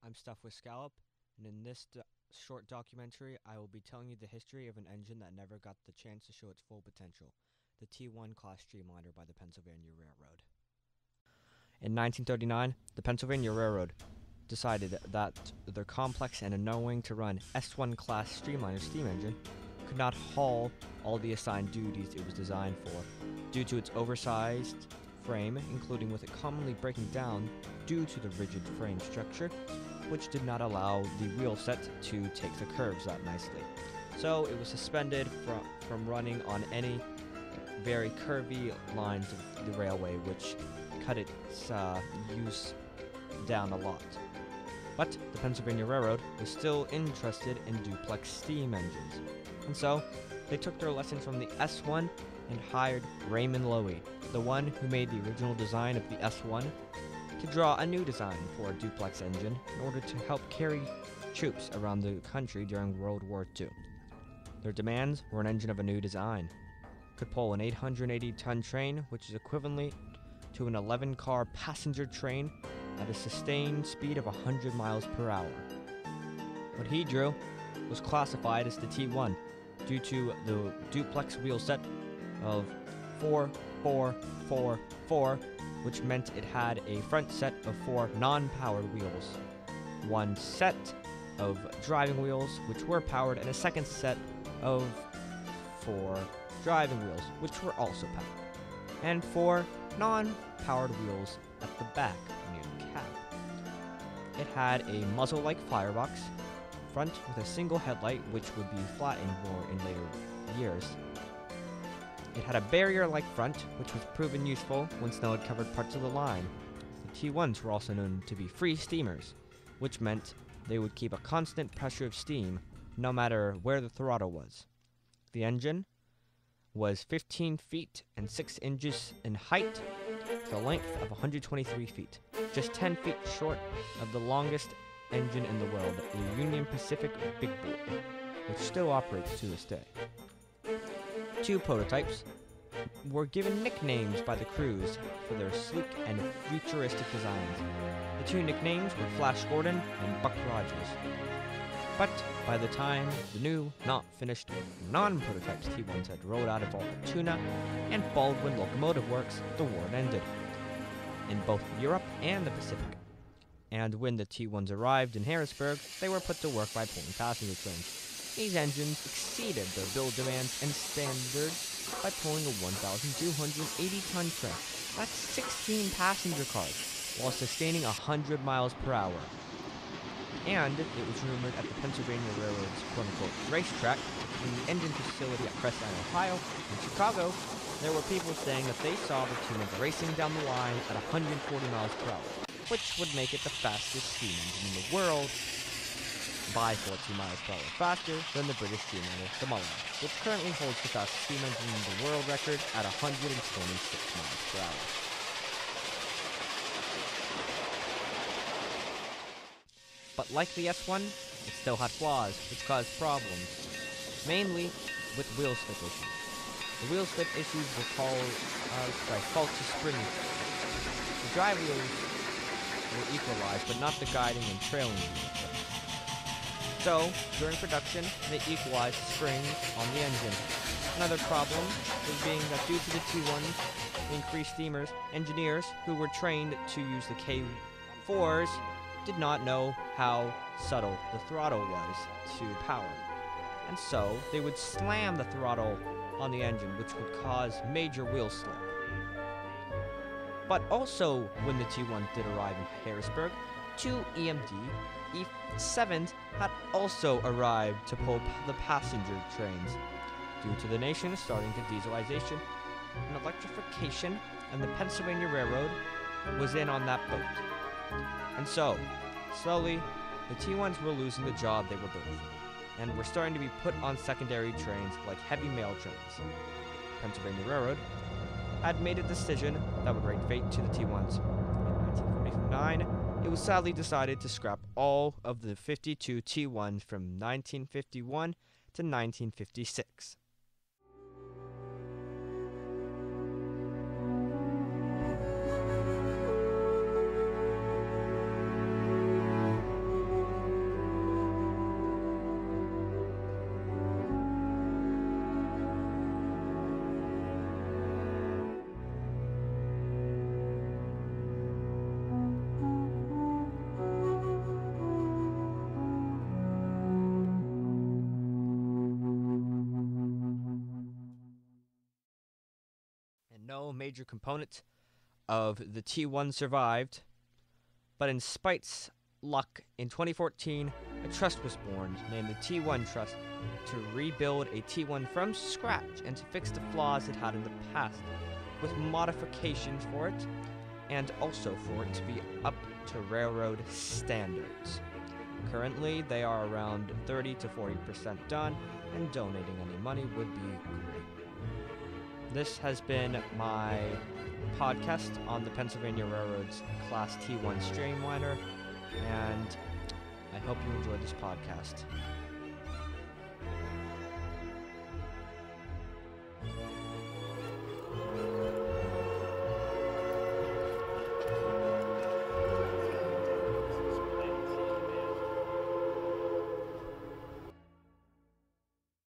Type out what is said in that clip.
I'm Stuff with Scallop, and in this short documentary, I will be telling you the history of an engine that never got the chance to show its full potential, the T1 class Streamliner by the Pennsylvania Railroad. In 1939, the Pennsylvania Railroad decided that their complex and annoying to run S1 class Streamliner steam engine could not haul all the assigned duties it was designed for due to its oversized frame, including with it commonly breaking down due to the rigid frame structure, which did not allow the wheel set to take the curves that nicely. So it was suspended from running on any very curvy lines of the railway, which cut its use down a lot. But the Pennsylvania Railroad was still interested in duplex steam engines, and so they took their lessons from the S1 and hired Raymond Loewy, the one who made the original design of the S1, to draw a new design for a duplex engine in order to help carry troops around the country during World War II. Their demands were an engine of a new design, could pull an 880-ton train, which is equivalent to an 11-car passenger train at a sustained speed of 100 miles per hour. What he drew was classified as the T1 due to the duplex wheel set of 4, 4, 4, 4, which meant it had a front set of 4 non-powered wheels, one set of driving wheels which were powered, and a second set of 4 driving wheels which were also powered, and 4 non-powered wheels at the back near the cab. It had a muzzle-like firebox front with a single headlight, which would be flattened more in later years. It had a barrier-like front, which was proven useful when snow had covered parts of the line. The T1s were also known to be free steamers, which meant they would keep a constant pressure of steam no matter where the throttle was. The engine was 15 feet and 6 inches in height with a length of 123 feet, just 10 feet short of the longest engine in the world, the Union Pacific Big Boy, which still operates to this day. 2 prototypes were given nicknames by the crews for their sleek and futuristic designs. The 2 nicknames were Flash Gordon and Buck Rogers. But by the time the new, not finished, non-prototypes T1s had rolled out of Altoona and Baldwin Locomotive Works, the war had ended in both Europe and the Pacific. And when the T1s arrived in Harrisburg, they were put to work by pulling passenger trains. These engines exceeded their build demands and standards by pulling a 1,280-ton train. That's 16 passenger cars, while sustaining 100 miles per hour. And it was rumored at the Pennsylvania Railroad's quote-unquote racetrack, in the engine facility at Crestline, Ohio, in Chicago, there were people saying that they saw the T1s racing down the line at 140 miles per hour, which would make it the fastest steam engine in the world, by 14 miles per hour faster than the British Streamliner, the Macleoud, which currently holds the fastest steam engine in the world record at 126 miles per hour. But like the S1, it still had flaws, which caused problems, mainly with wheel slip issues. The wheel slip issues were caused by faulty springs. The drive wheels were equalized, but not the guiding and trailing wheels. So, during production, they equalized the springs on the engine. Another problem was being that due to the T1s, increased steamers, engineers who were trained to use the K4s did not know how subtle the throttle was to power. And so, they would slam the throttle on the engine, which would cause major wheel slip. But also, when the T1s did arrive in Harrisburg, 2 EMD E7s had also arrived to pull the passenger trains. Due to the nation starting to dieselization and electrification, and the Pennsylvania Railroad was in on that boat. And so, slowly, the T1s were losing the job they were built for, and were starting to be put on secondary trains like heavy mail trains. Pennsylvania Railroad had made a decision that would write fate to the T1s. In 1949, it was sadly decided to scrap all of the 52 T1s from 1951 to 1956. no major component of the T1 survived, but in spite's luck, in 2014, a trust was born named the T1 Trust to rebuild a T1 from scratch and to fix the flaws it had in the past, with modifications for it, and also for it to be up to railroad standards. Currently, they are around 30 to 40% done, and donating any money would be great. This has been my podcast on the Pennsylvania Railroad's Class T1 Streamliner, and I hope you enjoyed this podcast.